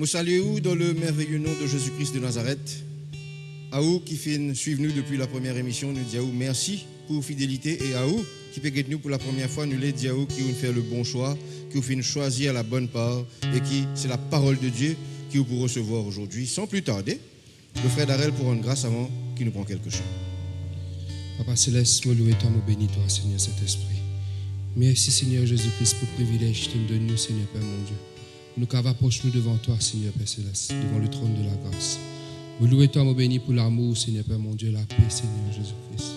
Nous saluons dans le merveilleux nom de Jésus-Christ de Nazareth. À vous qui suivent nous depuis la première émission, nous disons merci pour fidélité et à vous qui peut nous pour la première fois, nous les disons qui ont fait le bon choix, qui ont choisir la bonne part et qui c'est la parole de Dieu qui vous pour recevoir aujourd'hui. Sans plus tarder, le frère Darrel pour rendre grâce avant qu'il nous prend quelque chose. Papa Céleste, me louer toi, me bénis toi, Seigneur Saint-Esprit. Merci Seigneur Jésus-Christ pour le privilège que tu me donnes, nous, Seigneur Père mon Dieu. Nous approchons devant toi, Seigneur Père Céleste, devant le trône de la grâce. Me louer toi, me bénis pour l'amour, Seigneur Père mon Dieu, la paix, Seigneur Jésus-Christ.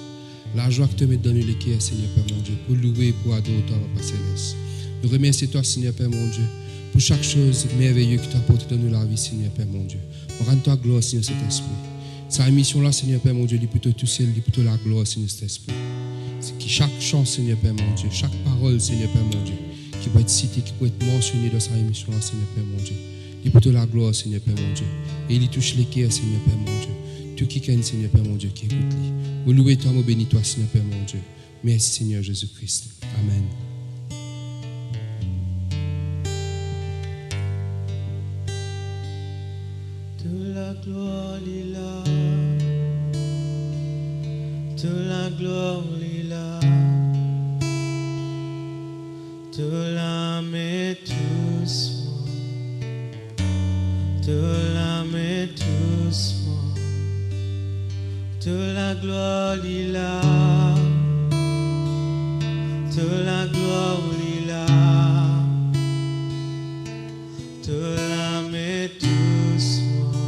La joie que tu me donnes le cœur, Seigneur Père mon Dieu, pour louer et pour adorer toi, Papa Céleste. Nous remercions toi, Seigneur Père mon Dieu, pour chaque chose merveilleuse que tu as apporté dans nous la vie, Seigneur Père mon Dieu. On rend toi gloire, Seigneur Saint-Esprit. Sa émission-là, Seigneur Père mon Dieu, dit plutôt tout seul, dit plutôt la gloire, Seigneur Saint-Esprit. C'est que chaque chant, Seigneur Père mon Dieu, chaque parole, Seigneur Père mon Dieu, qui peut être citée, qui peut être mentionnée dans sa émission-là, Seigneur Père mon Dieu. Dit plutôt la gloire, Seigneur Père mon Dieu. Et il touche les cœurs, Seigneur Père mon Dieu. Tout qui connaît, Seigneur Père mon Dieu, qui écoute-lui. Vous louez toi, vous bénis toi, Seigneur Père mon Dieu. Merci, Seigneur Jésus-Christ. Amen. De la gloire, Lila. De la gloire, Lila. De l'âme et doucement. De l'âme et doucement. De la gloire, Lila. De la gloire, Lila. De l'âme et doucement.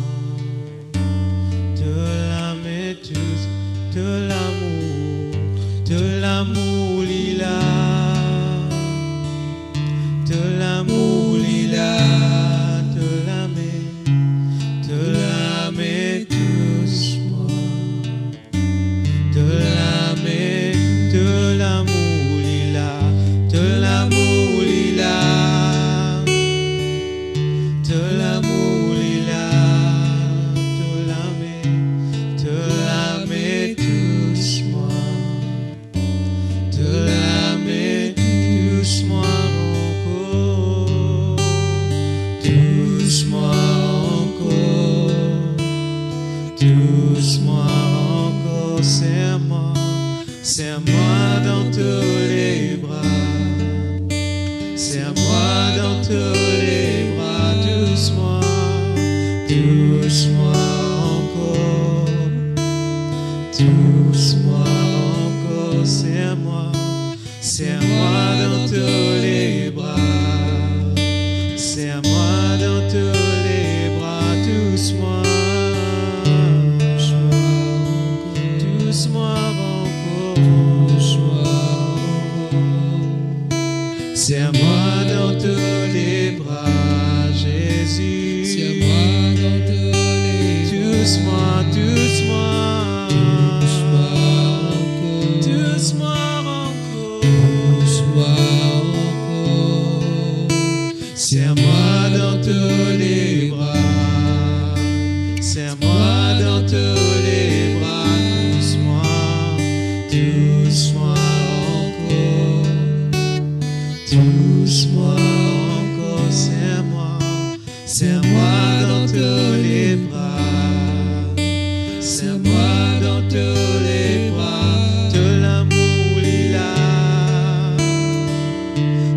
De l'âme et doucement. De l'amour, Lila. De l'amour, Lila. De l'âme et doucement. De l'amour, Lila. De l'amour, Lila. De l'amour, Lila. De l'âme et doucement. De l'âme et doucement encore. Doucement encore. Doucement encore. Serre-moi dans tous les bras. Serre-moi dans tous les bras. Doucement. Doucement encore. Doucement encore. Serre-moi. Serre-moi dans tous les bras. Serre-moi dans tous les bras. Doucement. Doucement encore. Serre-moi dans tous les bras, Jésus. Serre-moi dans tous les bras. Doucement, doucement. Doucement encore. Doucement encore. Serre-moi dans tous les bras. Serre-moi dans tous les bras. Doucement encore. Doucement encore. Serre-moi dans tous les bras. Serre-moi dans tous les bras. De l'amour, Lila.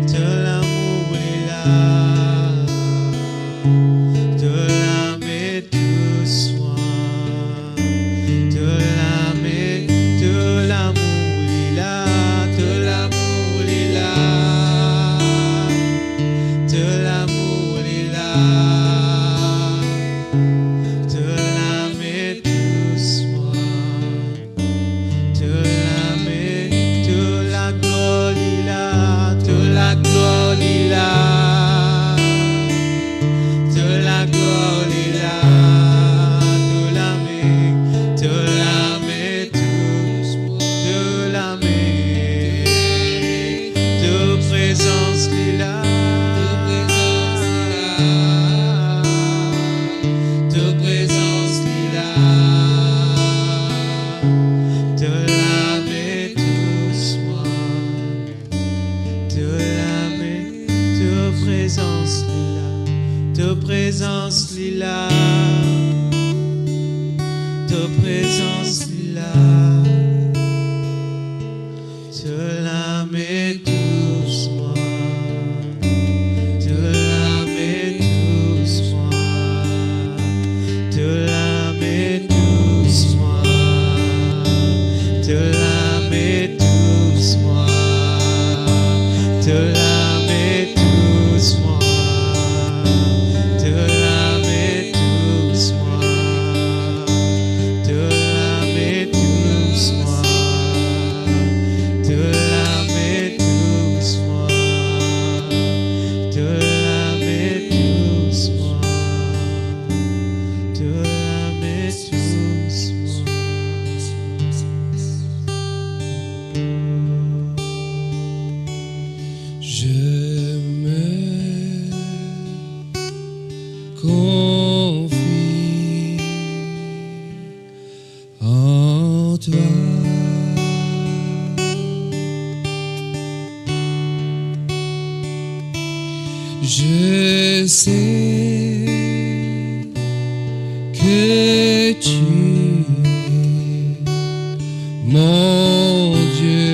De l'amour, Lila. De l'âme et doucement. De l'âme et de l'amour, Lila. De l'amour, Lila. De l'amour, Lila. De l'âme et doucement. ta présence là, te la mets doucement, te la mets doucement, te la mets doucement, te la mets doucement, te la mets doucement, te la mets doucement, te la mets doucement, te la mets doucement, te la mets doucement, te la mets doucement. Je me confie en toi. Je sais que tu es mon Dieu.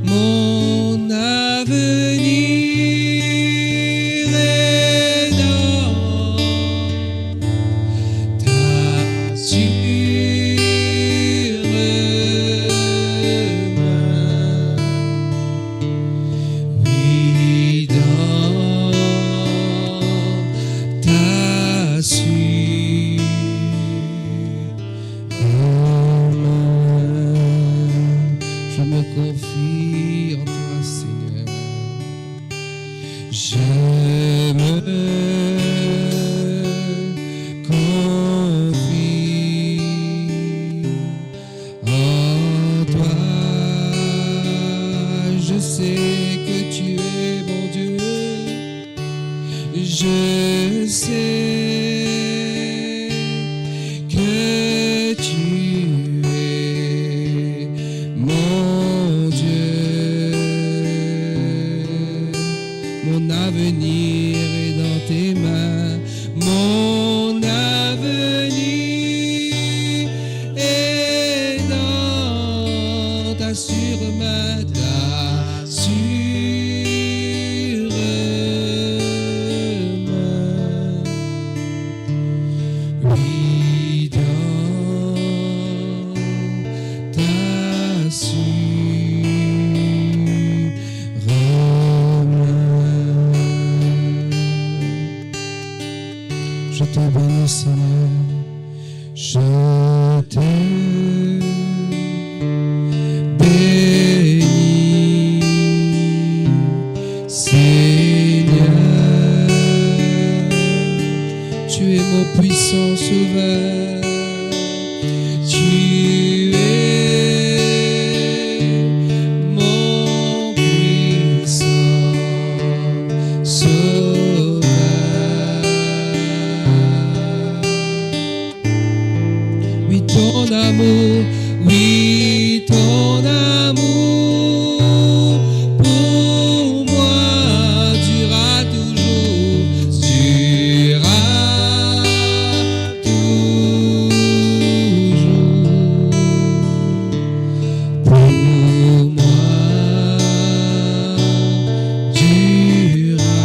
Mon avenir est dans ta sûre main. Oui, dans ta sûre main. Je me confie en toi, Seigneur. Je me confie en toi. Je sais que tu es mon Dieu. Je sais que tu es mon Dieu. Mon avenir est dans tes mains. Mon avenir est dans ta sûre main, ta sûre main. Oui, dans ta sûre main. Je te bénis, Seigneur. Je te bénis, Seigneur. Tu es mon puissant sauveur. Tu es mon puissant sauveur. Oui, ton amour, oui, ton amour pour moi durera toujours, durera toujours. Pour moi durera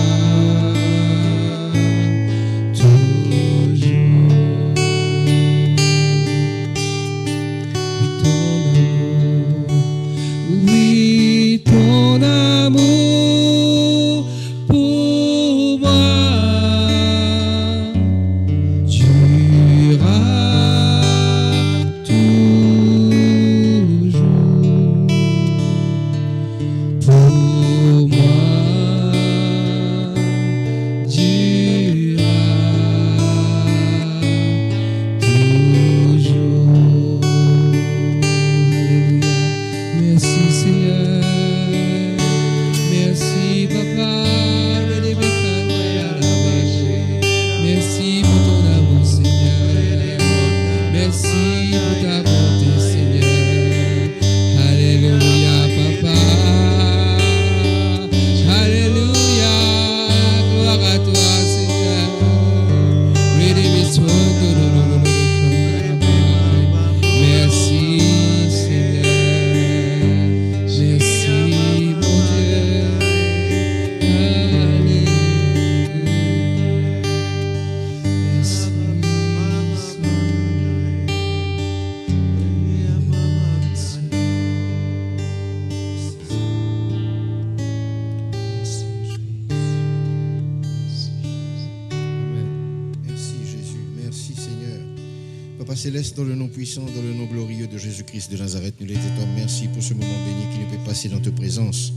Papa Céleste, dans le nom puissant, dans le nom glorieux de Jésus-Christ de Nazareth, nous les disons merci pour ce moment béni qui nous peut passer dans ta présence.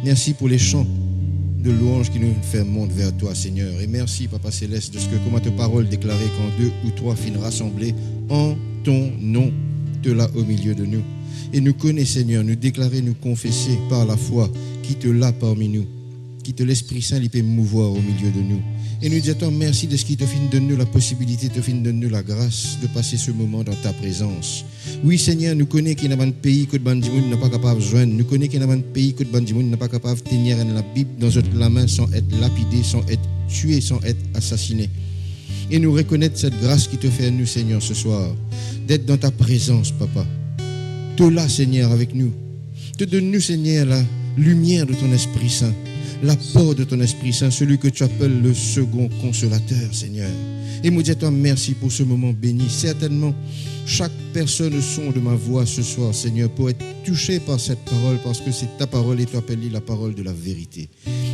Merci pour les chants de louange qui nous fait monter vers toi, Seigneur. Et merci, Papa Céleste, de ce que, comme ta parole déclarée, quand 2 ou 3 finissent rassemblés en ton nom, te là au milieu de nous. Et nous connaissons, Seigneur, nous déclarer, nous confesser par la foi qui te l'a parmi nous, qui te l'Esprit Saint lui peut mouvoir au milieu de nous. Et nous disons merci de ce qui te fait de nous la possibilité, te fait de nous la grâce de passer ce moment dans ta présence. Oui, Seigneur, nous connaissons qu'il y a un pays que le bandimoun n'est pas capable de joindre. Nous connaissons qu'il y a un pays que le bandimoun n'est pas capable de tenir la Bible dans la main sans être lapidé, sans être tué, sans être assassiné. Et nous reconnaître cette grâce qui te fait à nous, Seigneur, ce soir, d'être dans ta présence, Papa. Te là, Seigneur, avec nous. Te donne-nous, Seigneur, la lumière de ton Esprit Saint, l'apport de ton Esprit Saint, celui que tu appelles le second consolateur, Seigneur. Et nous disons merci pour ce moment béni. Certainement, chaque personne au son de ma voix ce soir, Seigneur, pour être touché par cette parole, parce que c'est ta parole et tu appelles la parole de la vérité.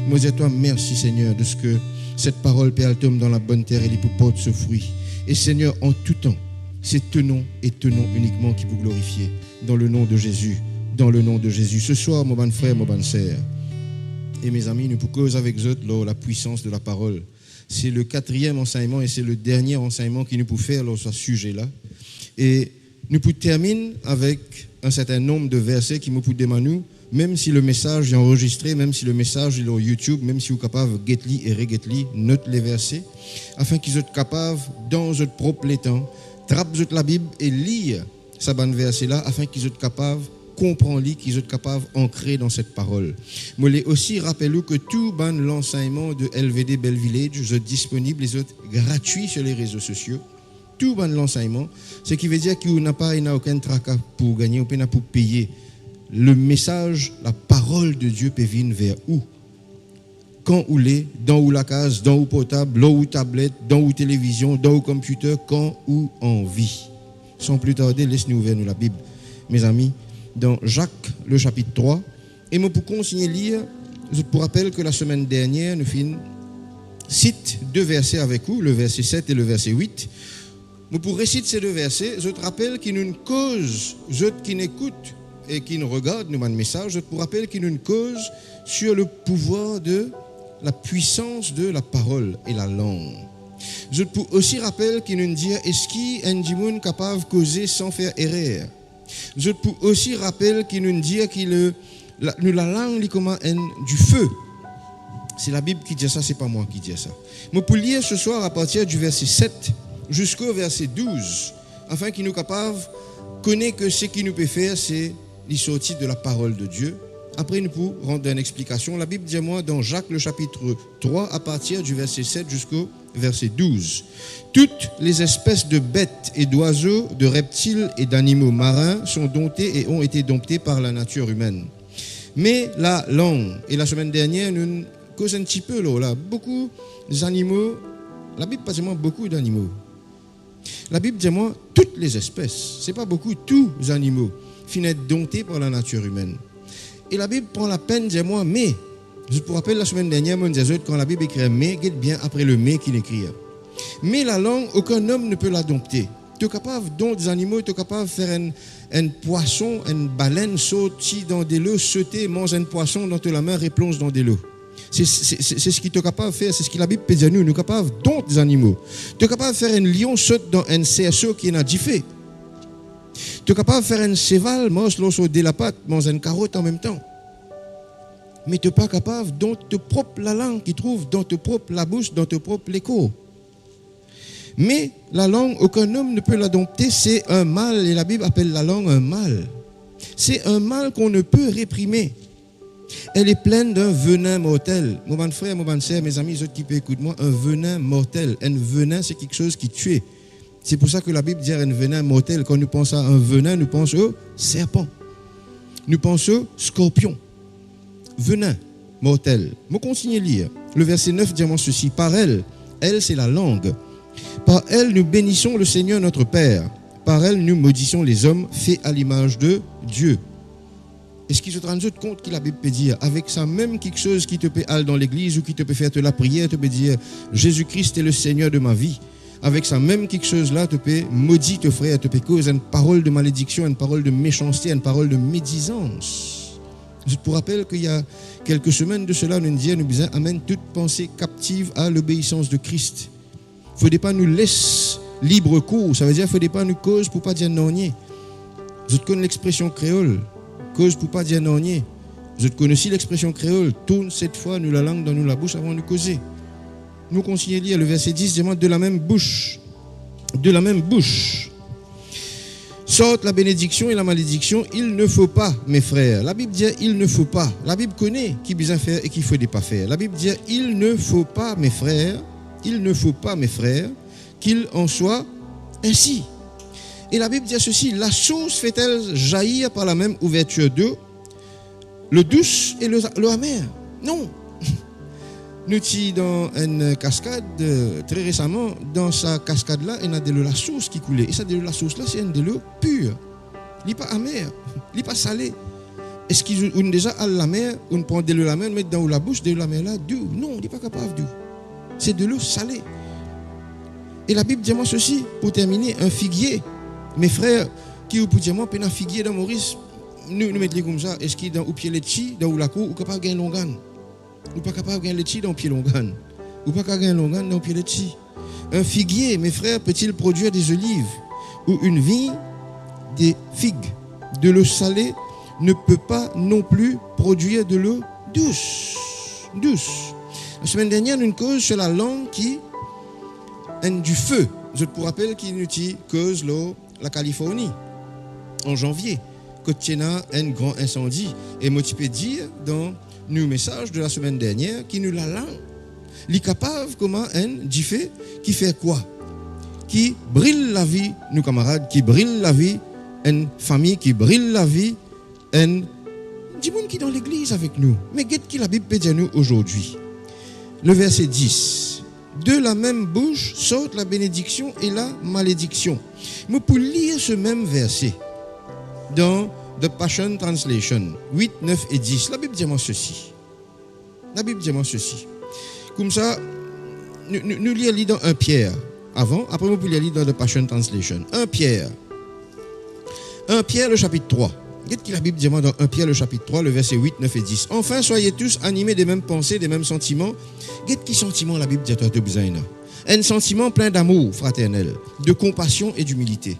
Nous disons merci, Seigneur, de ce que cette parole, Père, tombe dans la bonne terre et il peut porter ce fruit. Et Seigneur, en tout temps, c'est tenons et tenons uniquement qui vous glorifier. Dans le nom de Jésus. Dans le nom de Jésus. Ce soir, mon bon frère, mon bonne sœur, et mes amis, nous pouvons causer avec eux la puissance de la parole. C'est le 4e enseignement et c'est le dernier enseignement qui nous peut faire sur ce sujet-là. Et nous pouvons terminer avec un certain nombre de versets qui nous pouvons demander, même si le message est enregistré, même si le message est sur YouTube, même si vous êtes capable de get-li et re-get-li, note les versets, afin qu'ils soient capables, dans votre propre temps, traper la Bible et lire ce verset-là, afin qu'ils soient capables comprendre, qu'ils soient capables d'ancrer dans cette parole. Je voulais aussi rappeler que tout l'enseignement de LVD Bell Village est disponible, les autres gratuits sur les réseaux sociaux. Tout l'enseignement, ce qui veut dire qu'il n'a pas aucun tracas pour gagner, ou pour payer. Le message, la parole de Dieu peut venir vers où? Quand ou les, dans ou la case, dans ou portable, dans ou tablette, dans ou télévision, dans ou computer, quand ou en vie. Sans plus tarder, laisse-nous ouvrir nous la Bible. Mes amis, dans Jacques, le chapitre 3, et moi pour continuer à lire, je vous rappelle que la semaine dernière, nous cite 2 versets avec vous, le verset 7 et le verset 8. Moi pour réciter ces 2 versets, je te rappelle qu'il y a une cause, je qui n'écoute et qui nous regarde, nous mène message, je te rappelle qu'il y a une cause sur le pouvoir de la puissance de la parole et la langue. Je peux aussi rappeler qu'il nous dit est-ce qu'il y a un monde capable de causer sans faire erreur. Je peux aussi rappeler qu'il nous dit que la langue comment du feu. C'est la Bible qui dit ça, c'est pas moi qui dis ça. Mais pour lire ce soir à partir du verset 7 jusqu'au verset 12, afin qu'il nous capable connaître que ce qu'il nous peut faire, c'est les sorties de la parole de Dieu. Après, nous pouvons rendre une explication. La Bible dit moi dans Jacques le chapitre 3 à partir du verset 7 jusqu'au verset 12. Toutes les espèces de bêtes et d'oiseaux, de reptiles et d'animaux marins sont domptés et ont été domptés par la nature humaine. Mais la langue, et la semaine dernière, nous causons un petit peu là, beaucoup d'animaux, la Bible pas seulement beaucoup d'animaux. La Bible dit moi toutes les espèces, c'est pas beaucoup, tous les animaux finissent domptés par la nature humaine. Et la Bible prend la peine de dire moi, mais, je vous rappelle la semaine dernière, quand la Bible écrit mais, guette bien après le mais qu'il écrit. Mais la langue, aucun homme ne peut la dompter. Tu es capable, dans des animaux, tu es capable de faire un poisson, une baleine, sauter dans des lots, sauter, manger un poisson dans la main, replonge dans des lots. C'est ce qu'il est capable de faire, c'est ce que la Bible peut dire nous, nous sommes capables, dans des animaux. Tu es capable de faire un lion, saute dans un cerceau qui n'a fait. Tu es capable de faire un cheval, mange l'os de la pâte, mange une carotte en même temps. Mais tu n'es pas capable, dans ta propre la langue qui trouve, dans ta propre la bouche, dans ta propre l'écho. Mais la langue, aucun homme ne peut la dompter, c'est un mal, et la Bible appelle la langue un mal. C'est un mal qu'on ne peut réprimer. Elle est pleine d'un venin mortel. Mon bon frère, mon bonne sœur, mes amis, ceux qui peuvent écouter moi, un venin mortel. Un venin, c'est quelque chose qui tue. C'est pour ça que la Bible dit un venin mortel. Quand nous pensons à un venin, nous pensons au serpent. Nous pensons au scorpion. Venin mortel. Je continue à lire. Le verset 9 dit ceci. Par elle c'est la langue. Par elle nous bénissons le Seigneur notre Père. Par elle nous maudissons les hommes faits à l'image de Dieu. Est-ce qu'ils se rendent compte que la Bible peut dire avec ça même quelque chose qui te peut aller dans l'église ou qui te peut faire la prière, te peut dire Jésus-Christ est le Seigneur de ma vie. avec ça même quelque chose là, te peut maudit te frère, te peut cause une parole de malédiction, une parole de méchanceté, une parole de médisance. Je te rappelle qu'il y a quelques semaines de cela, nous disons, amène toute pensée captive à l'obéissance de Christ. Il ne faut pas nous laisser libre cours, ça veut dire qu'il ne faut pas nous cause pour pas dire non. Je connais l'expression créole, cause pour pas dire non. Je connais aussi l'expression créole, tourne cette fois nous la langue dans nous la bouche avant de causer. Nous continuons à lire le verset 10, demande de la même bouche. De la même bouche. Sortent la bénédiction et la malédiction, il ne faut pas, mes frères. La Bible dit il ne faut pas. La Bible connaît qui bien faire et qui faut pas faire. La Bible dit il ne faut pas, mes frères, il ne faut pas, mes frères, qu'il en soit ainsi. Et la Bible dit ceci, la source fait-elle jaillir par la même ouverture d'eau, le douce et le amer? Non. Nous sommes dans une cascade, très récemment, dans sa cascade-là, il y a de l'eau la source qui coulait. Et ça, de l'eau la source-là, c'est de l'eau pure. Il n'est pas amer, il n'est pas salé. Est-ce qu'on déjà à la mer, on prend de l'eau la mer, on met dans la bouche, de l'eau la mer là, d'eau? Non, il n'est pas capable d'eau. C'est de l'eau salée. Et la Bible dit moi ceci, pour terminer, un figuier. Mes frères, qui vous pouvez dire moi, un figuier dans Maurice, nous mettons comme ça, est-ce qu'il est dans au pied letchi, dans la cour, ou capable de gagner longan? Ou pas capable de gagner letchi dans le pied longan? Ou pas capable de gagner longan dans le pied letchi? Un figuier, mes frères, peut-il produire des olives? Ou une vigne, des figues? De l'eau salée ne peut pas non plus produire de l'eau douce. Douce. La semaine dernière, nous avons une cause sur la langue qui a du feu. Je te rappelle qu'il nous cause la Californie en janvier. Quand il y a un grand incendie. Et moi, tu peux dire dans nos messages de la semaine dernière qui nous la langue. Il est capable comment un du fait qui fait quoi? Qui brille la vie, nos camarades, qui brille la vie, une famille qui brille la vie, un du monde qui est dans l'église avec nous. Mais qu'est-ce que la Bible peut dire nous aujourd'hui? Le verset 10. De la même bouche sortent la bénédiction et la malédiction. Mais pour lire ce même verset dans The Passion Translation 8, 9 et 10, la Bible dit moi ceci. La Bible dit moi ceci. Comme ça, nous lisons dans 1 Pierre avant, après nous pouvons lire dans The Passion Translation. 1 Pierre le chapitre 3. Qu'est-ce que la Bible dit moi dans 1 Pierre le chapitre 3, le verset 8, 9 et 10. Enfin, soyez tous animés des mêmes pensées, des mêmes sentiments. Qu'est-ce que sentiment la Bible dit à toi de besoin? Un sentiment plein d'amour fraternel, de compassion et d'humilité.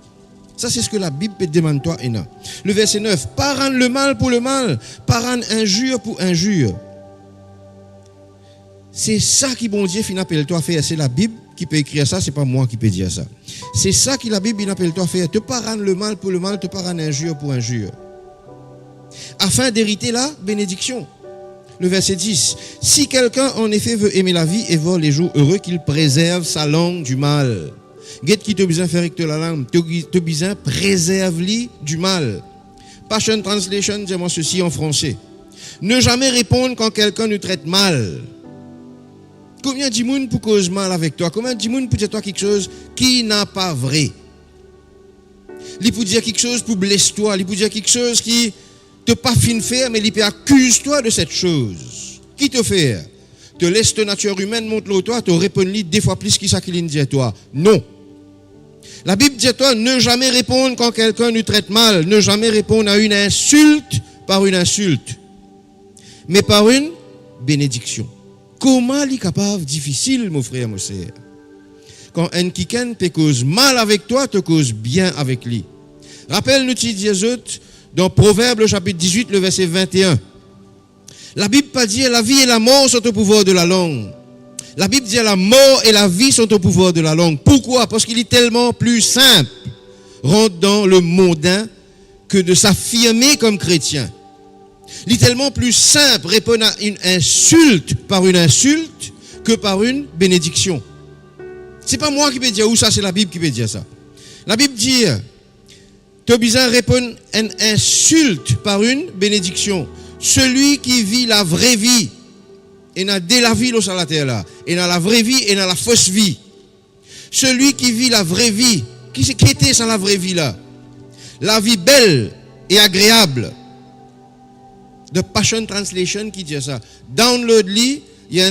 Ça, c'est ce que la Bible peut demander toi, Ena. Le verset 9. Pas rendre le mal pour le mal, pas rendre injure pour injure. C'est ça qui, bon Dieu, appelle toi à faire. C'est la Bible qui peut écrire ça, c'est pas moi qui peux dire ça. C'est ça qui, la Bible, appelle toi à faire. Te pas rendre le mal pour le mal, te pas rendre injure pour injure. Afin d'hériter la bénédiction. Le verset 10. Si quelqu'un, en effet, veut aimer la vie et voir les jours heureux, qu'il préserve sa langue du mal. Qu'est-ce qui te besoin faire avec la langue? Te besoin préserve-lui du mal. Passion Translation, dis-moi ceci en français. Ne jamais répondre quand quelqu'un nous traite mal. Combien de monde pour cause mal avec toi? Combien de monde pour dire toi quelque chose qui n'a pas vrai? Il peut dire quelque chose pour blesser toi. Il peut dire quelque chose qui te pas fin faire, mais il peut accuser toi de cette chose. Qui te fait? Te laisse ta nature humaine, montre-le toi, te répondre des fois plus que ça qu'il dit à toi. Non. La Bible dit à toi, ne jamais répondre quand quelqu'un nous traite mal, ne jamais répondre à une insulte par une insulte, mais par une bénédiction. Comment est capable, difficile, mon frère, mon sœur? Quand un quiken te cause mal avec toi, te cause bien avec lui. Rappelle-nous, tu dis dans Proverbe, chapitre 18, le verset 21. La Bible pas dit la vie et la mort sont au pouvoir de la langue. La Bible dit la mort et la vie sont au pouvoir de la langue. Pourquoi? Parce qu'il est tellement plus simple rentrer dans le mondain que de s'affirmer comme chrétien. Il est tellement plus simple répondre à une insulte par une insulte que par une bénédiction. C'est pas moi qui peux dire où ça, c'est la Bible qui peut dire ça. La Bible dit tu as besoin de répondre à une insulte par une bénédiction. Celui qui vit la vraie vie, et n'a de la vie sur la terre là, et dans la vraie vie et dans la fausse vie. Celui qui vit la vraie vie, qui était sans la vraie vie là, la vie belle et agréable. The Passion Translation qui dit ça. Download-li, il y a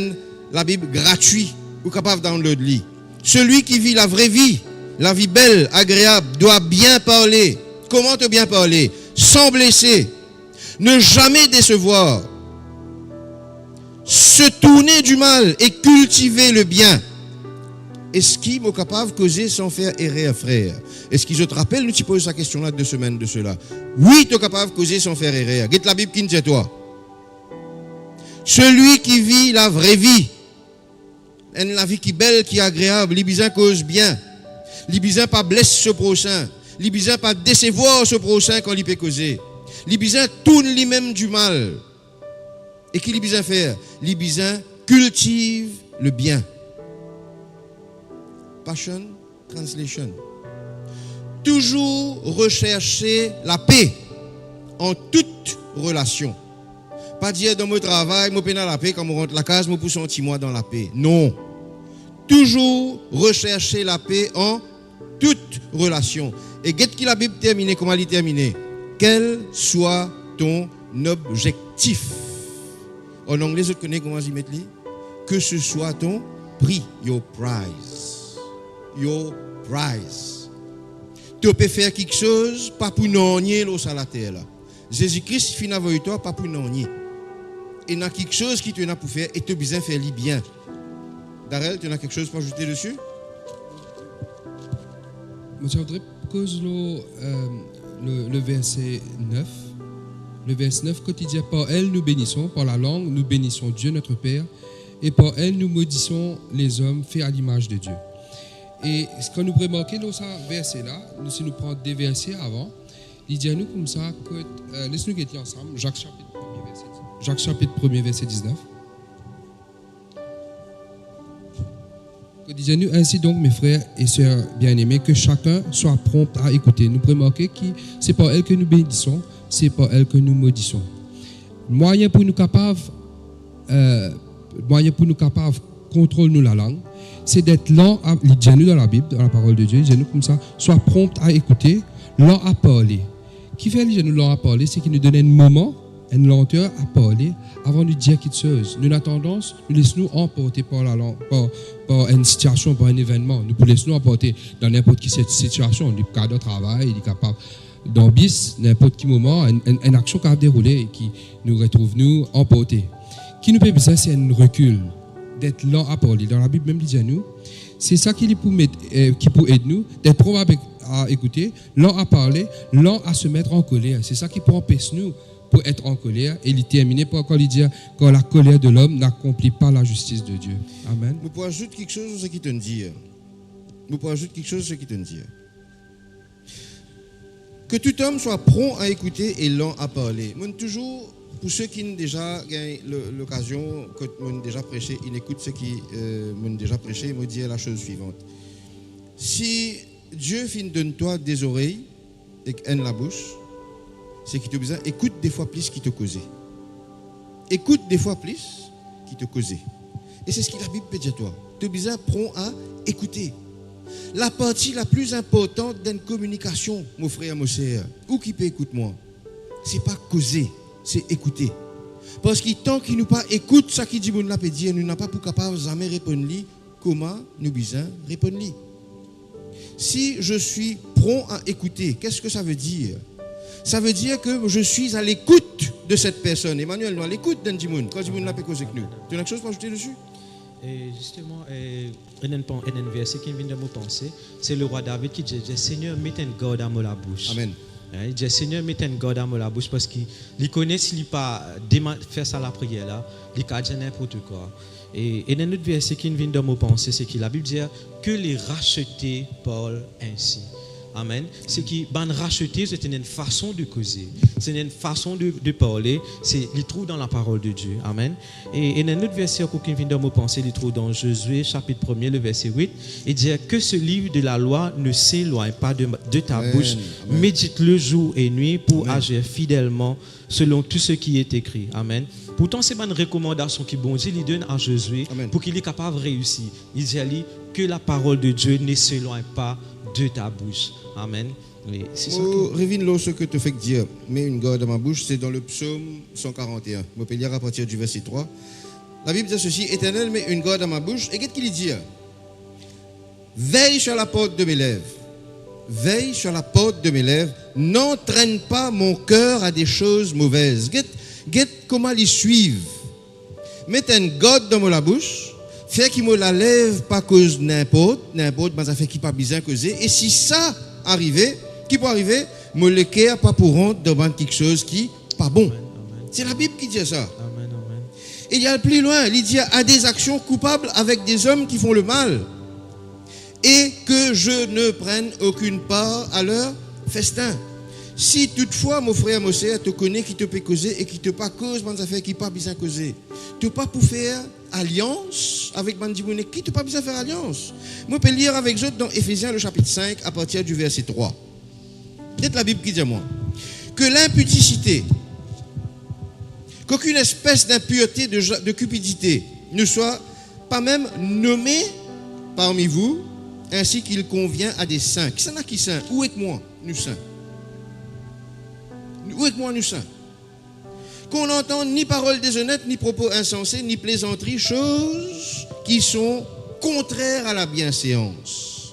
la Bible gratuite, vous capable de download-li. Celui qui vit la vraie vie, la vie belle, agréable, doit bien parler. Comment te bien parler? Sans blesser, ne jamais décevoir, se tourner du mal et cultiver le bien. Est-ce qu'il est capable de causer sans faire errer un frère? Est-ce que je te rappelle, nous tu poses sa question-là 2 semaines de cela? Oui, tu es capable de causer sans faire errer. Guette la Bible qui dit toi. Celui qui vit la vraie vie, la vie qui est belle, qui est agréable, les bisins cause bien. Les bisins pas blesse ce prochain. Les bisins pas décevoir ce prochain quand il peut causer. Les bisins tournent lui-même du mal. Et qui les bisins faire? Les bisins cultivent le bien. Passion Translation. Toujours rechercher la paix en toute relation. Pas dire dans mon travail, je peine à la paix, quand je rentre la case, je pousse un petit mois dans la paix. Non. Toujours rechercher la paix en toute relation. Et qu'est-ce que la Bible termine? Comment elle termine? Quel soit ton objectif. En anglais, je connais comment ils mettent. Que ce soit ton prix, your prize. Your prize. Tu peux faire quelque chose, pas pour n'ennier l'eau à la terre. Jésus-Christ finit avec toi, pas pour n'ennier. Et il y a quelque chose qui te n'a pour faire et tu as besoin de faire bien. Darrell, tu as quelque chose pour ajouter dessus? Je voudrais cause le verset 9. Le verset 9, quand il dit par elle nous bénissons, par la langue nous bénissons Dieu notre Père, et par elle nous maudissons les hommes faits à l'image de Dieu. Et quand nous remarquons dans ce verset-là, si nous prenons des versets avant, il dit à nous comme ça que, laisse-nous guetter ensemble, Jacques chapitre 1er, verset 19. Il dit à nous, ainsi donc mes frères et sœurs bien-aimés, que chacun soit prompt à écouter. Nous remarquons que c'est par elle que nous bénissons, c'est par elle que nous maudissons. Moyen pour nous capables contrôler nous la langue, c'est d'être lent à, il dit à nous dans la Bible, dans la parole de Dieu, il dit à nous comme ça, soit prompt à écouter, lent à parler. Qui fait nous lent à parler, c'est qu'il nous donne un moment, une lenteur à parler avant de dire quelque chose. Nous avons tendance, nous laissons-nous emporter par la langue, par une situation, par un événement. Nous laissons-nous emporter dans n'importe quelle situation, du cadre de travail, il est capable d'ambis, n'importe quel moment, une action qui a déroulé et qui nous retrouve nous emporter. Qui nous fait besoin, c'est un recul, d'être lent à parler. Dans la Bible même, il dit à nous, c'est ça qui peut aider nous, d'être probable à écouter, lent à parler, lent à se mettre en colère. C'est ça qui peut empêcher nous pour être en colère. Et il termine par quand il dit quand la colère de l'homme n'accomplit pas la justice de Dieu. Amen. Nous pouvons ajouter quelque chose à ce qui te dit. Nous pouvons ajouter quelque chose à ce qui te dit. Que tout homme soit prompt à écouter et lent à parler. Moi, toujours, pour ceux qui ont déjà eu l'occasion, que m'ont déjà prêché, ils écoutent ce qui m'ont déjà prêché, ils me disent la chose suivante. Si Dieu donne toi des oreilles et une la bouche, c'est qu'il te besoin, écoute des fois plus qu'il te causait. Écoute des fois plus qu'il te causait. Et c'est ce que la Bible peut dire toi. Tu es besoin prompt à écouter. La partie la plus importante d'une communication, mon frère, mon sœur, ou qui peut écouter moi, c'est pas causer, c'est écouter. Parce que tant qu'il nous pas écoute ça qui dit bon la peut dire, nous n'a pas pour capable jamais répondre lui comment nous besoin répondre lui. Si je suis prompt à écouter, qu'est-ce que ça veut dire? Ça veut dire que je suis à l'écoute de cette personne. Emmanuel, nous à l'écoute d'un Dimoun. Quand Dimoun n'a pas causé avec nous. Tu as quelque chose pour ajouter dessus? Et justement, un verset qui vient de me penser, c'est le roi David qui dit Seigneur, mets un garde à la bouche. Amen. Il dit Seigneur, mets un garde à la bouche parce qu'il connaît s'il n'a pas fait ça la prière là, il a dit n'importe quoi. Et un autre verset qui vient de me penser, c'est que la Bible dit que les rachetés parlent ainsi. Amen. C'est qui ban racheter, c'est une façon de causer, c'est une façon de parler, c'est il trouve dans la parole de Dieu. Amen. Et un autre verset qui vient de me penser, il trouve dans Josué chapitre 1er, le verset 8, il dit que ce livre de la loi ne s'éloigne pas de ta bouche, médite-le jour et nuit pour agir fidèlement selon tout ce qui est écrit. Amen. Pourtant, c'est une recommandation qui bon Dieu lui donne à Josué pour qu'il est capable de réussir. Il dit que la parole de Dieu ne s'éloigne pas de ta bouche. Amen. C'est ça. Révine-le ce que te fait dire. Mets une garde dans ma bouche, c'est dans le psaume 141. Je peux lire à partir du verset 3. La Bible dit ceci: Éternel, mets une garde dans ma bouche. Et qu'est-ce qu'il dit? veille sur la porte de mes lèvres. Veille sur la porte de mes lèvres. N'entraîne pas mon cœur à des choses mauvaises. Get comment les suivre. Mets un God dans la bouche. Fait qu'il me la lève pas cause n'importe, mais ça fait qu'il pas besoin causer. Et si ça arrive, qui peut arriver, me le cœur pas pour rentrer dans quelque chose qui pas bon. C'est la Bible qui dit ça. Amen, amen. Et il y a plus loin, il dit à des actions coupables avec des hommes qui font le mal. Et que je ne prenne aucune part à leur festin. Si toutefois, mon frère, mon sœur, te connaît qui te peut causer et qui te pas cause, dans affaires qui pas besoin causer. Tu pas pour faire alliance avec Bandibouné, qui te pas besoin faire alliance. Moi, je peux lire avec eux dans Éphésiens, le chapitre 5, à partir du verset 3. C'est la Bible qui dit à moi que l'impudicité, qu'aucune espèce d'impureté, de cupidité ne soit pas même nommée parmi vous, ainsi qu'il convient à des saints. Qui s'en a qui saints? Où est moi, nous saints? Où est moi, nous saints? Qu'on n'entende ni paroles déshonnêtes, ni propos insensés, ni plaisanteries, choses qui sont contraires à la bienséance.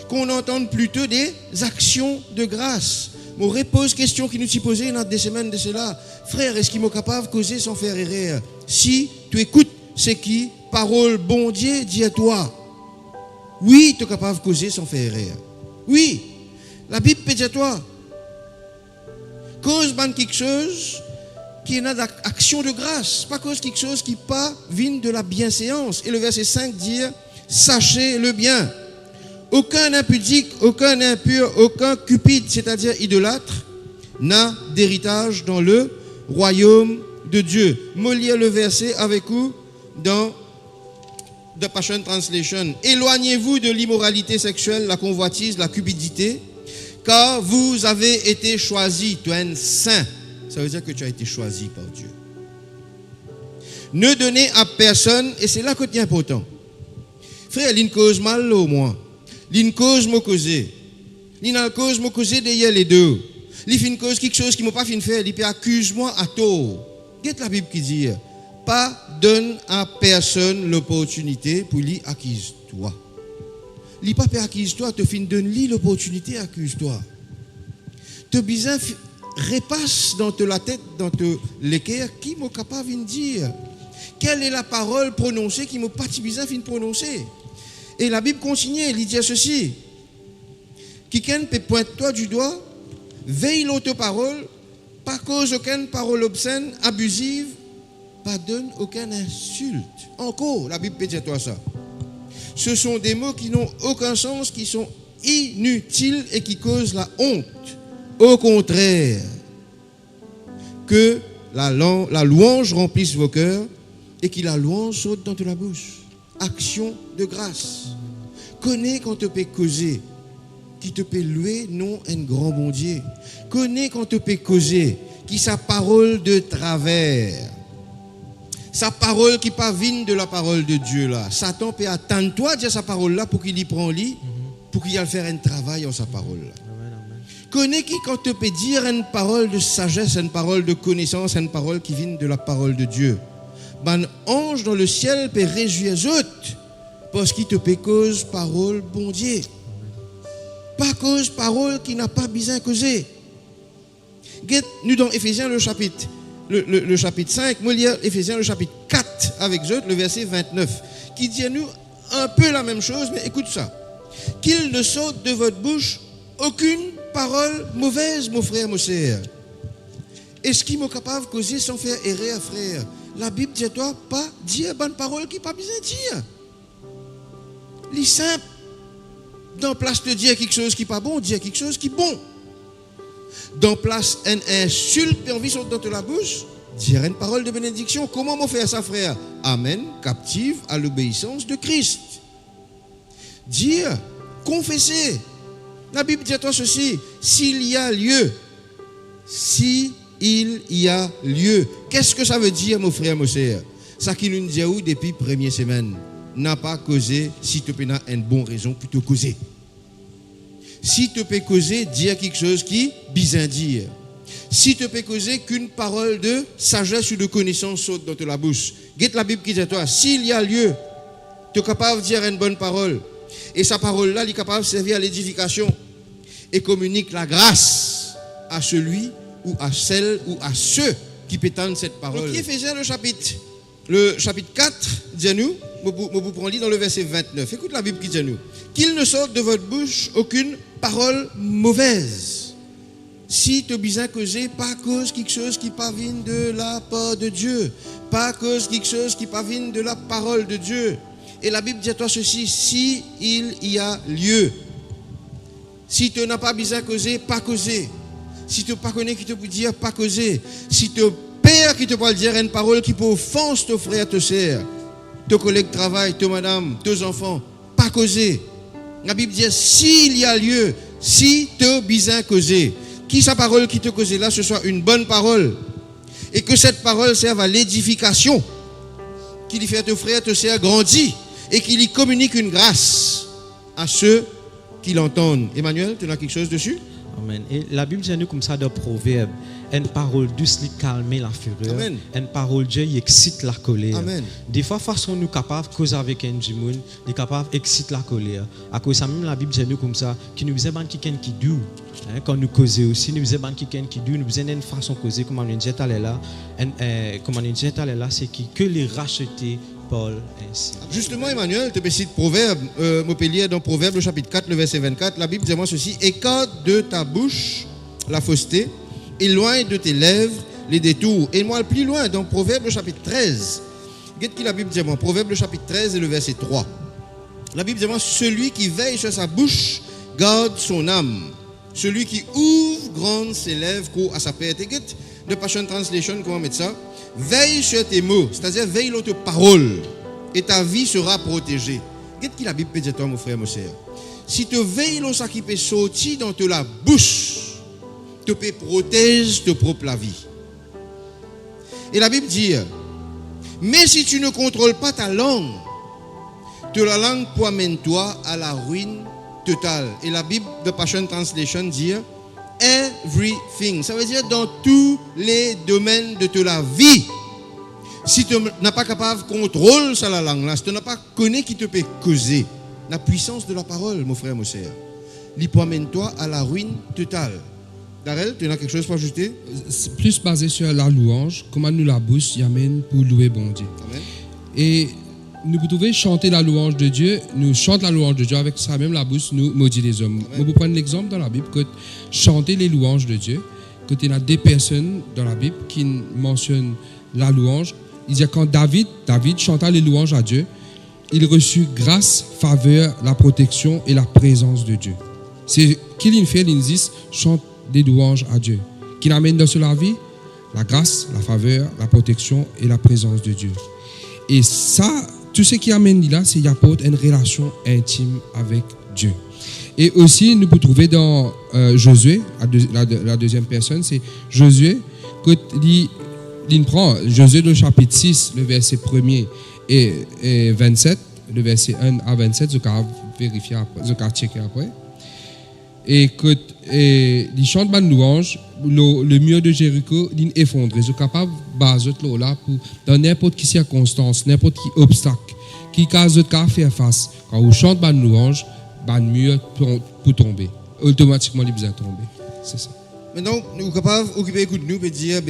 Qu'on entende plutôt des actions de grâce. On repose question qui nous s'y posait il y a des semaines de cela. Frère, est-ce qu'il m'est capable de causer sans faire erreur? Si tu écoutes ce qui, parole bon Dieu, dit à toi. Oui, tu es capable de causer sans faire erreur. Oui, la Bible peut dire à toi. Cause quelque chose qui est d'action de grâce, pas cause quelque chose qui pas vient de la bienséance. Et le verset 5 dit, sachez le bien. Aucun impudique, aucun impur, aucun cupide, c'est-à-dire idolâtre, n'a d'héritage dans le royaume de Dieu. Moi lire le verset avec vous dans The Passion Translation. Éloignez-vous de l'immoralité sexuelle, la convoitise, la cupidité, car vous avez été choisis, tu es un saint. Ça veut dire que tu as été choisi par Dieu. Ne donnez à personne, et c'est là que c'est important. Frère, l'une cause mal au moins. L'une cause m'a causé. L'une cause m'a causé derrière les deux. L'une cause quelque chose qui m'a pas fait faire. L'une accuse-moi à tort. Qu'est-ce que la Bible qui dit? Pas donne à personne l'opportunité pour lui accuse-toi. Li pas accuse-toi, te fin donne lui l'opportunité accuse-toi. Te bizarre repasse dans la tête, dans l'équerre, qui m'a capable de dire. Quelle est la parole prononcée qui m'a pas bizarre fin prononcer. Et la Bible continue, il dit ceci. Quiconque peut pointer toi du doigt, veille l'autre parole, pas cause aucune parole obscène, abusive, pas donne aucune insulte. Encore, la Bible peut dire toi ça. Ce sont des mots qui n'ont aucun sens, qui sont inutiles et qui causent la honte. Au contraire, que la louange remplisse vos cœurs et que la louange saute dans la bouche. Action de grâce. Connais quand te peut causer, qui te peut louer, non un grand bon Dieu. Connais quand te peut causer, qui sa parole de travers. Sa parole qui pas vigne de la parole de Dieu là. Satan peut attendre toi dire sa parole là pour qu'il y prend lit, pour qu'il y aille faire un travail en sa parole là. Connais qui quand te peut dire une parole de sagesse, une parole de connaissance, une parole qui vient de la parole de Dieu. Ben ange dans le ciel peut réjouir autres parce qu'il te peut cause parole bon Dieu. Pas cause parole qui n'a pas besoin de causer. Nous dans Éphésiens le chapitre 5, moi lire Éphésiens le chapitre 4 avec eux, le verset 29, qui dit à nous un peu la même chose, mais écoute ça. Qu'il ne saute de votre bouche aucune parole mauvaise, mon frère, mon sœur. Est-ce qu'il est capable de causer sans faire erreur, frère? La Bible dit à toi, pas dire bonne parole qui pas besoin de dire. Les simple. Dans place de dire quelque chose qui pas bon, dire quelque chose qui est bon. Dans place une insulte et envie de sortir dans la bouche, dire une parole de bénédiction. Comment on fait ça, frère? Amen, captive à l'obéissance de Christ. Dire, confesser. La Bible dit à toi ceci, s'il y a lieu, qu'est-ce que ça veut dire, mon frère, mon sœur? Ça qui nous dit où depuis la première semaine, n'a pas causé, si tu peux avoir une bonne raison pour te causer. Si tu peux causer, dire quelque chose qui bizarre dire. Si tu peux causer qu'une parole de sagesse ou de connaissance saute dans la bouche. Guette la Bible qui dit à toi, s'il y a lieu, tu es capable de dire une bonne parole. Et sa parole-là, il est capable de servir à l'édification et communique la grâce à celui ou à celle ou à ceux qui pétendent cette parole. Donc, Éphésiens le chapitre 4, dis-nous, vous prenons dans le verset 29. Écoute la Bible qui dit à nous. Qu'il ne sorte de votre bouche aucune parole mauvaise. Si tu as besoin de causer, pas cause quelque chose qui parvient de la part de Dieu. Pas cause quelque chose qui parvient de la parole de Dieu. Et la Bible dit à toi ceci, si il y a lieu. Si tu n'as pas besoin de causer, pas causer. Si tu n'as pas connais qui te peut dire, pas causer. Si tu père qui te peut dire une parole qui peut offenser ton frère, ton sœur, ton collègue de travail, ton madame, tes enfants, pas causer. La Bible dit, s'il y a lieu, si tu as besoin de causer, qui sa parole qui te cause là, ce soit une bonne parole. Et que cette parole serve à l'édification, qu'il y fait ton frère, ton sœur grandir, et qu'il y communique une grâce à ceux qui l'entendent. Emmanuel, tu as quelque chose dessus? Amen. Et la Bible dit nous comme ça dans Proverbe, une parole douce qui calme la fureur. Amen. Une parole Dieu qui excite la colère. Amen. Des fois, façon nous capables de causer avec un djimoun, nous capables d'exciter la colère. À cause ça même la Bible dit nous comme ça, qui nous faisait quelqu'un qui doux. Quand nous causons aussi, nous faisait quelqu'un qui doux, nous faisait une façon de causer comme on dit là, comme on dit là, c'est que les racheter Paul ainsi. Justement, Emmanuel, tu peux citer Proverbe, Montpellier, dans Proverbe, le chapitre 4, le verset 24, la Bible dit moi ceci, écarte de ta bouche la fausseté, éloigne de tes lèvres les détours. Et moi, le plus loin, dans Proverbe, le chapitre 13, qu'est-ce que la Bible dit moi? Proverbe, le chapitre 13 et le verset 3. La Bible dit moi, celui qui veille sur sa bouche garde son âme. Celui qui ouvre grande ses lèvres court à sa perte. Et de Passion Translation, comment mettre ça? Veille sur tes mots, c'est-à-dire veille l'autre parole, et ta vie sera protégée. Qu'est-ce que la Bible peut dire, toi, mon frère, mon sœur? Si tu veilles l'eau qui peut sortir dans la bouche, tu peux protéger ta propre la vie. Et la Bible dit, mais si tu ne contrôles pas ta langue peut amène-toi à la ruine totale. Et la Bible de Passion Translation dit, everything. Ça veut dire dans tous les domaines de ta vie. Si tu n'es pas capable de contrôler ça la langue, là, si tu n'as pas connu qui te peut causer la puissance de la parole, mon frère, mon sœur, il peut amène-toi à la ruine totale. Darrell, tu as quelque chose pour ajouter? C'est plus basé sur la louange, comment nous la bouche y amène pour louer bon Dieu. Amen. Et nous pouvons chanter la louange de Dieu, nous chantons la louange de Dieu avec ça même la bouche, nous maudit les hommes. Amen. Vous prenez l'exemple dans la Bible que chanter les louanges de Dieu, que il y a des personnes dans la Bible qui mentionnent la louange. Il dit quand David chanta les louanges à Dieu, il reçut grâce, faveur, la protection et la présence de Dieu. C'est qu'il fait, il dit, chante des louanges à Dieu. Qui l'amène dans la vie? La grâce, la faveur, la protection et la présence de Dieu. Et ça, tout ce qui amène là, c'est qu'il apporte une relation intime avec Dieu. Et aussi, nous pouvons trouver dans Josué, la deuxième personne, c'est Josué, que il prend Josué le chapitre 6, le verset 1er et 27, le verset 1 à 27, je vais vérifier après, je vais checker après. Et que il chante une louange, le mur de Jéricho il est effondré. Je suis capable de baser là pour dans n'importe quelle circonstance, n'importe quel obstacle, qui cause de faire face. Quand on chante une louange, le mur pour tomber. Automatiquement, il a besoin de tomber. C'est ça. Maintenant, nous sommes capables d'occuper de nous et dire,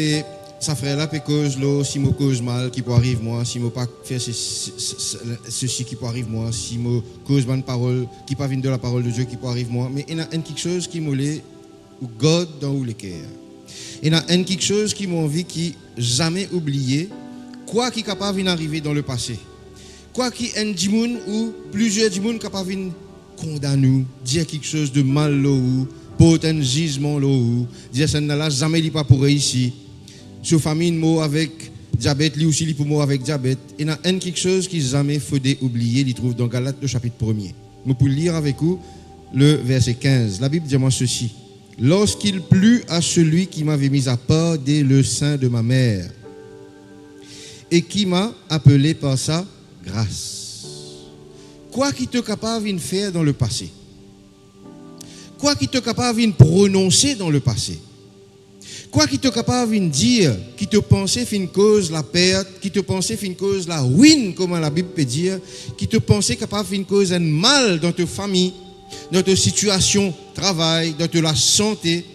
ça frère là peut cause l'eau, si moi cause mal qui peut arriver moi, si moi pas faire ceci qui peut arriver moi, si moi cause bonne parole qui pas vient de la parole de Dieu qui peut arriver moi, mais il y a quelque chose qui m'a ou God dans le cœur. Il y a quelque chose qui m'a envie qui jamais oublié, quoi qui est capable d'arriver dans le passé. Quoi qui un dimoun ou plusieurs dimoun capable de condamner nous, dire quelque chose de mal là ou porter un jugement là ou dire ça n'a jamais il pas pour réussir. Sur famille mot avec diabète, lui aussi il pour mot avec diabète. Il y a quelque chose qui jamais faudrait oublier, il trouve dans Galates le chapitre 1er. Nous pouvons lire avec vous le verset 15. La Bible dit moi ceci. Lorsqu'il plut à celui qui m'avait mis à part dès le sein de ma mère et qui m'a appelé par sa grâce. Quoi qu'il te capable de faire dans le passé. Quoi qu'il te capable de prononcer dans le passé. Quoi qui te capable de dire, qui te pensait fin cause la perte, qui te pensait fin cause la ruine, comme la Bible peut dire, qui te pensait capable fin cause un mal dans ta famille, dans ta situation travail, dans ta santé,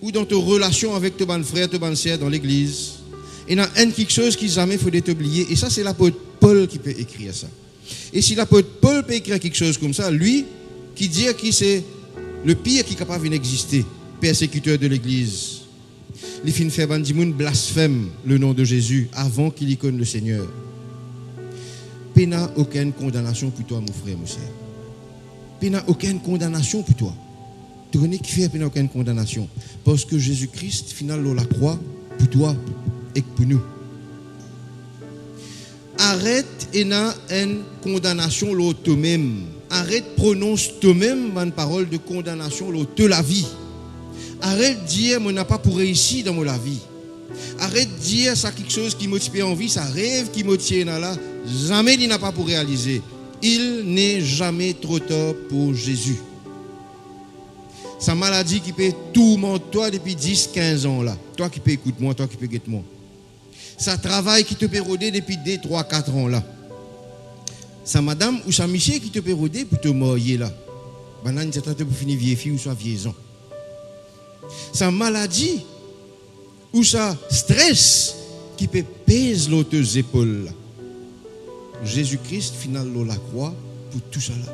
ou dans ta relation avec tes bonnes frères, tes bonnes sœurs dans l'église. Il y a quelque chose qui jamais faut t'oublier. Et ça, c'est l'apôtre Paul qui peut écrire ça. Et si l'apôtre Paul peut écrire quelque chose comme ça, lui, qui dit que c'est le pire qui est capable d'exister, persécuteur de l'église, les fins faire bandimoun blasphème le nom de Jésus avant qu'il y connaisse le Seigneur. Il n'y a aucune condamnation pour toi, mon frère, mon sœur. Il n'y a aucune condamnation pour toi. Tu connais qui fait aucune condamnation? Parce que Jésus-Christ, finalement, la croix pour toi et pour nous. Arrête et n'a une condamnation l'autre toi-même. Arrête prononce toi-même une parole de condamnation l'autre la vie. Arrête de dire moi n'a pas pour réussir dans la vie. Arrête de dire ça quelque chose qui motive en vie, ça rêve qui motive là. Jamais il n'a pas pour réaliser. Il n'est jamais trop tard pour Jésus. Sa maladie qui peut tourmenter toi depuis 10-15 ans là. Toi qui peux écouter moi, toi qui peux guetter moi. Ça travail qui te peut rôder depuis 2, 3, 4 ans là. Sa madame ou sa monsieur qui te peut rôder pour te morier là. Banane c'est pour finir vieille fille ou soit vieillison. Sa maladie ou sa stress qui peut peser l'autre épaules là. Jésus-Christ final la croix pour tout ça là.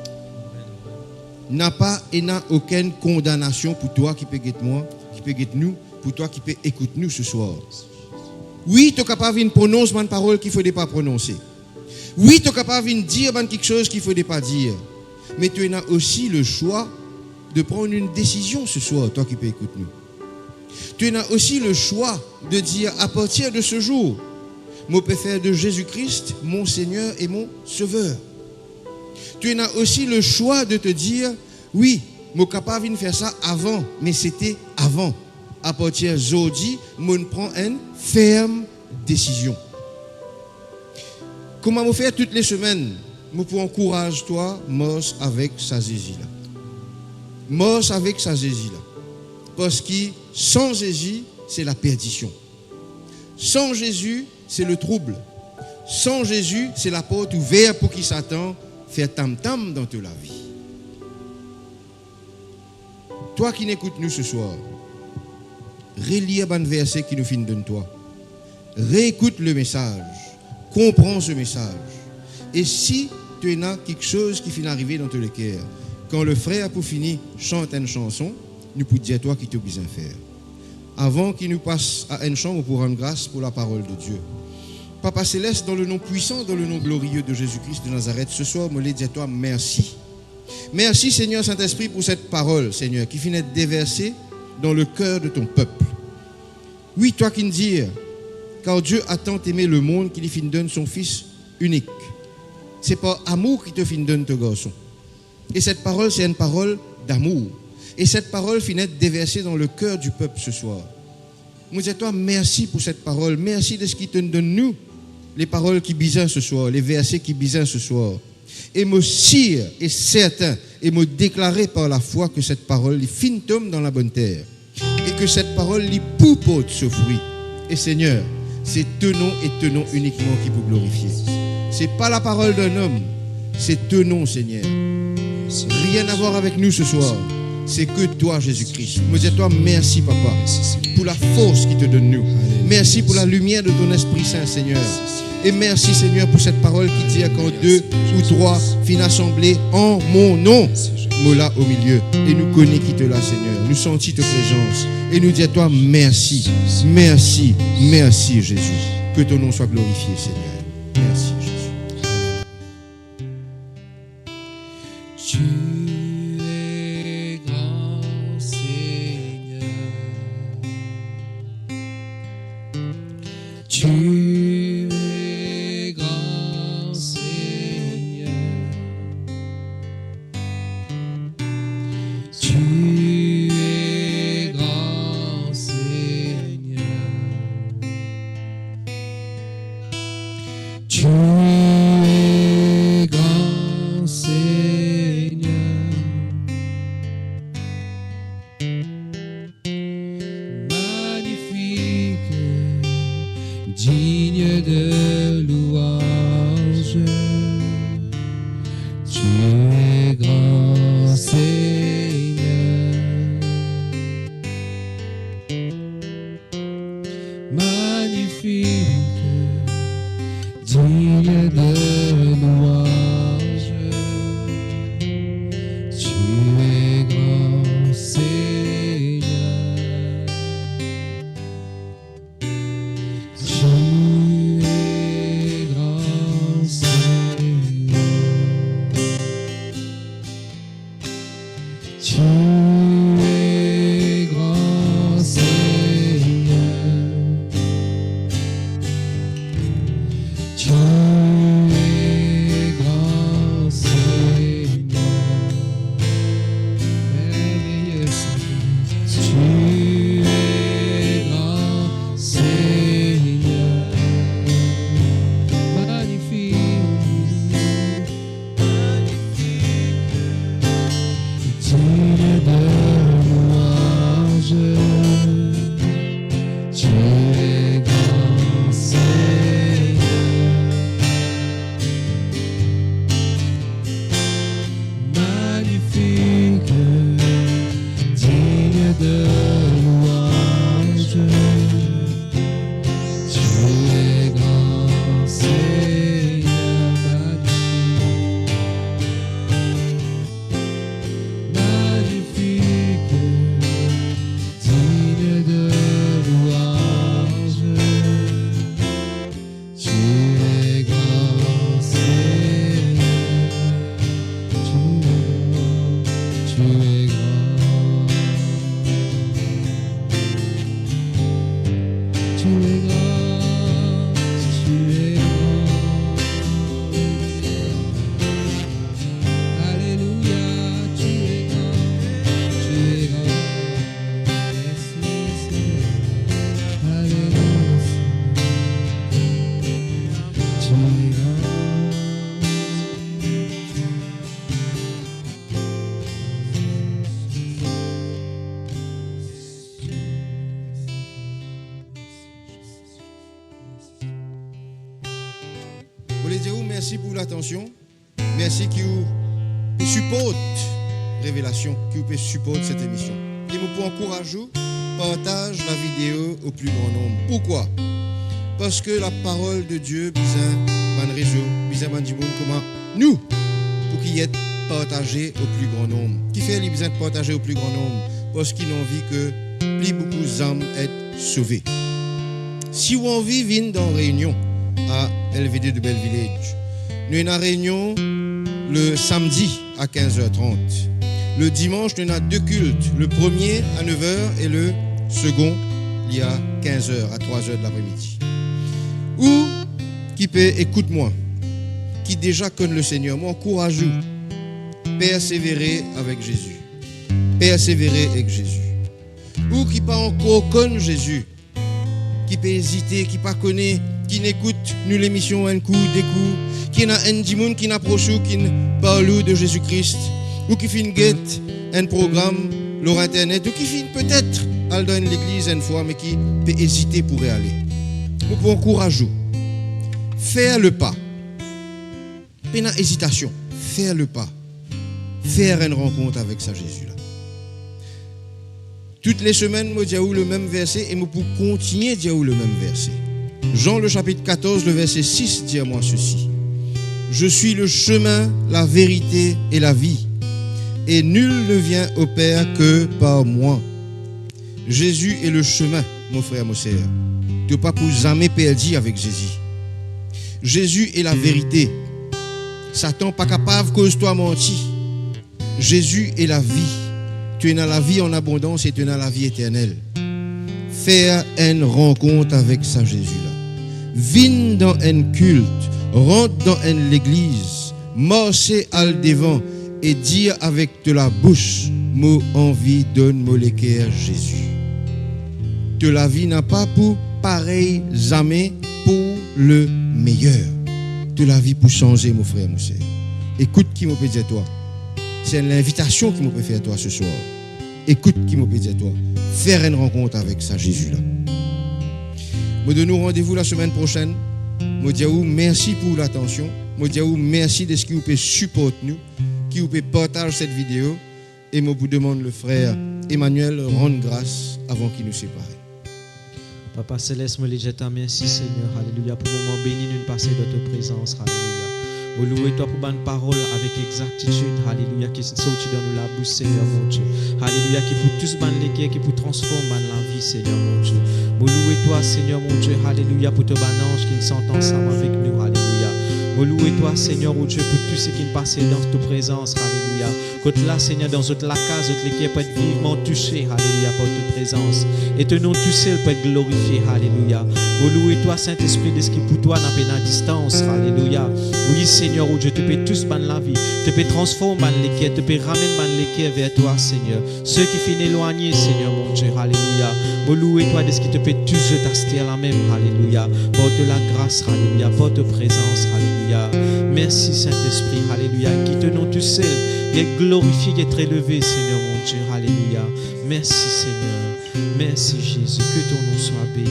N'a pas et n'a aucune condamnation pour toi qui peut guetter moi, qui peut guetter nous, pour toi qui peut écouter nous ce soir. Oui, tu es capable de prononcer une parole qu'il ne faut pas prononcer. Oui, tu es capable de dire quelque chose qu'il ne faut pas dire. Mais tu as aussi le choix de prendre une décision ce soir, toi qui peux écouter nous. Tu as aussi le choix de dire à partir de ce jour, je peux faire de Jésus-Christ mon Seigneur et mon Sauveur. Tu as aussi le choix de te dire, oui, je suis capable de faire ça avant, mais c'était avant. À partir d'aujourd'hui, je prends une ferme décision. Comment je fais toutes les semaines? Je peux encourager toi, mors avec sa Jésus là. Mors avec sa Jésus là. Parce que sans Jésus, c'est la perdition. Sans Jésus, c'est le trouble. Sans Jésus, c'est la porte ouverte pour qui Satan fait tam-tam dans toute la vie. Toi qui n'écoutes nous ce soir, relis un verset qui nous finit de toi. Réécoute le message. Comprends ce message. Et si tu as quelque chose qui finit d'arriver dans ton cœur, quand le frère pour finir chante une chanson, nous pouvons dire toi qui tu as besoin de faire. Avant qu'il nous passe à une chambre pour rendre grâce pour la parole de Dieu. Papa Céleste, dans le nom puissant, dans le nom glorieux de Jésus-Christ de Nazareth, ce soir, je voulais dire à toi merci. Merci Seigneur Saint-Esprit pour cette parole, Seigneur, qui finit d'être déversée dans le cœur de ton peuple. Oui, toi qui me dis, car Dieu a tant aimé le monde qu'il fin donne son Fils unique. C'est par amour qu'il te fin donne ton garçon. Et cette parole, c'est une parole d'amour. Et cette parole finit d'être déversée dans le cœur du peuple ce soir. Moi, je dis à toi, merci pour cette parole. Merci de ce qu'il te donne nous, les paroles qui bisent ce soir, les versets qui bisent ce soir. Et me sire est certain et me déclarer par la foi que cette parole est fine tombe dans la bonne terre. Et que cette parole lui poupote ce fruit. Et Seigneur, c'est ton nom et ton nom uniquement qui peut glorifier. Ce n'est pas la parole d'un homme, c'est ton nom, Seigneur. Rien à voir avec nous ce soir. C'est que toi, Jésus-Christ. Je dis à toi, merci, Papa, pour la force qui te donne nous. Merci pour la lumière de ton Esprit Saint, Seigneur. Et merci, Seigneur, pour cette parole qui dit quand 2 ou 3 finissent assemblés en mon nom, moi là au milieu. Et nous connaissons qui te l'a, Seigneur. Nous sentons ta présence. Et nous disons à toi, merci, merci, merci, Jésus. Que ton nom soit glorifié, Seigneur. Merci, Jésus. Tu es grand Seigneur, magnifique, digne de louange. Tu es grand Seigneur, tu es grand Seigneur, tu es grand Seigneur, tu es grand Seigneur, merveilleux Seigneur, tu es grand Seigneur, magnifique, digne de louange. Tu es grand Seigneur, magnifique, digne de louange. Tu es grand Seigneur, magnifique, digne de louange. Tu es grand Seigneur, tu es grand, tu es grand, tu es grand. Alléluia, tu es grand, tu es grand. Merci Seigneur, alléluia Seigneur, tu es grand. Je voulais dire merci pour l'attention. Merci qui vous supporte Révélation, qui vous supporte cette émission. Et vous pouvez encourager, partage la vidéo au plus grand nombre. Pourquoi? Parce que la parole de Dieu, besoin d'un réseau, besoin du monde comment nous, pour qu'il y ait partagé au plus grand nombre. Qui fait les besoins de partager au plus grand nombre? Parce qu'il a envie que plus beaucoup d'âmes être sauvées. Si vous avez envie de venir dans réunion à LVD de Bellevillage, nous avons une réunion le samedi à 15h30. Le dimanche, nous avons deux cultes. Le premier à 9h et le second, il y a 15h à 3h de l'après-midi. Ou qui peut, écoute-moi, qui déjà connaît le Seigneur, moi, encourage-vous, persévérer avec Jésus. Persévérer avec Jésus. Ou qui pas encore connaît Jésus, qui peut hésiter, qui pas connaît, qui n'écoute nous l'émission un coup, des coups, qui n'a un dimoun qui n'approche ou qui ne parle de Jésus-Christ, ou qui fait une guette, un programme, leur internet, ou qui fait peut-être aller dans l'église une fois, mais qui peut hésiter pour y aller. Nous pouvons encourager, faire le pas, pas dans hésitation, faire le pas, faire une rencontre avec sa Jésus-là. Toutes les semaines, je dis le même verset et je peux continuer à dire le même verset. Jean le chapitre 14, le verset 6 dit à moi ceci. Je suis le chemin, la vérité et la vie. Et nul ne vient au Père que par moi. Jésus est le chemin, mon frère, mon sœur. Tu ne peux pas pour jamais perdu avec Jésus. Jésus est la vérité. Satan n'est pas capable cause toi mentir. Jésus est la vie. Tu es dans la vie en abondance et tu es dans la vie éternelle. Faire une rencontre avec sa Jésus-là. Viens dans un culte, rentre dans l'église, marcher à devant et dire avec de la bouche, mot envie, donne-moi le cœur Jésus. Que la vie n'a pas pour pareil jamais pour le meilleur. Que la vie pour changer, mon frère, mon sœur. Écoute qui me peut dire toi. C'est l'invitation qui me peut faire toi ce soir. Écoute qui me peut dire toi. Faire une rencontre avec ça, Jésus-là. Nous donnons rendez-vous la semaine prochaine Moi dis merci pour l'attention. Moi dis merci de ce qui vous peut supporter nous, qui vous peut partager cette vidéo. Et moi vous demande le frère Emmanuel rendre grâce avant qu'il nous sépare. Papa Céleste, moi je te remercie Seigneur, alléluia, pour le moment béni nous passer de ta présence, alléluia. Moi louer toi pour bonne parole avec exactitude, alléluia, qui sont sortis dans nous la bouche, Seigneur mon Dieu. Alléluia, qui pour tous ban les qui pour transformer la vie, Seigneur mon Dieu. Moi louer toi, Seigneur mon Dieu, alléluia, pour te ban ange qui sont ensemble avec nous, alléluia. Moi louer toi, Seigneur mon Dieu, pour tout ce qui passe dans ta présence, alléluia. Côté là, Seigneur, dans notre case, notre qui peut être vivement touché, alléluia, par ta présence. Et te nom tout seul peut être glorifié, alléluia. Moi louer toi, Saint-Esprit, de ce qui pour toi n'a pas à distance, alléluia. Oui, Seigneur, oh Dieu, tu peux tous ban la vie, tu peux transformer ban l'équerre, tu peux ramener ban l'équerre vers toi, Seigneur. Ceux qui finissent éloignés, Seigneur, mon Dieu, alléluia. Moi louer toi, de ce qui te peut tous t'aster la même, alléluia. Porte la grâce, alléluia, porte ta présence, alléluia. Merci, Saint-Esprit, alléluia, qui te nom tout seul. Et glorifié et très élevé, Seigneur mon Dieu. Alléluia. Merci, Seigneur. Merci, Jésus. Que ton nom soit béni.